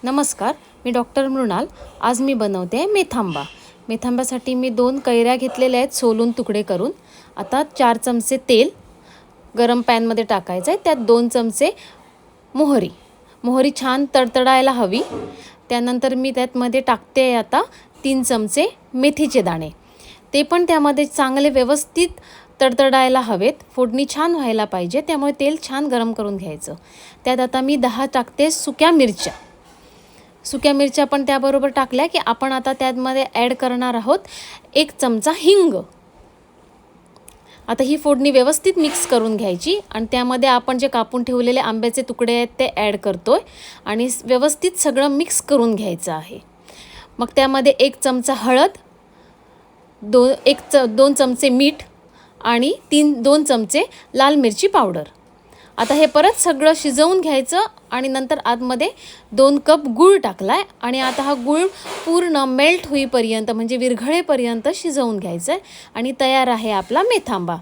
नमस्कार, मी डॉक्टर मृणाल. आज मी बनवते आहे मेथांबा. मेथांब्यासाठी मी 2 कैऱ्या घेतलेल्या आहेत सोलून तुकडे करून. आता 4 चमचे तेल गरम पॅनमध्ये टाकायचं आहे. त्यात 2 चमचे मोहरी छान तडतडायला हवी. त्यानंतर मी त्यामध्ये टाकते आहे आता 3 चमचे मेथीचे दाणे. ते पण त्यामध्ये चांगले व्यवस्थित तडतडायला हवेत. फोडणी छान व्हायला पाहिजे, त्यामुळे तेल छान गरम करून घ्यायचं. त्यात आता मी 10 टाकते सुक्या मिरच्या पण त्याबरोबर टाकल्या की आपण आता त्यामध्ये ॲड करणार आहोत 1 चमचा हिंग. आता ही फोडणी व्यवस्थित मिक्स करून घ्यायची आणि त्यामध्ये आपण जे कापून ठेवलेले आंब्याचे तुकडे आहेत ते ॲड करतोय आणि व्यवस्थित सगळं मिक्स करून घ्यायचं आहे. मग त्यामध्ये 1 चमचा हळद, 2 चमचे मीठ आणि 2 चमचे लाल मिरची पावडर. आता हे परत सगळं शिजवून घ्यायचं आणि नंतर आतमध्ये 2 कप गूळ टाकलाय आणि आता हा गूळ पूर्ण मेल्ट होईपर्यंत म्हणजे विरघळेपर्यंत शिजवून घ्यायचं आहे आणि तयार आहे आपला मेथांबा.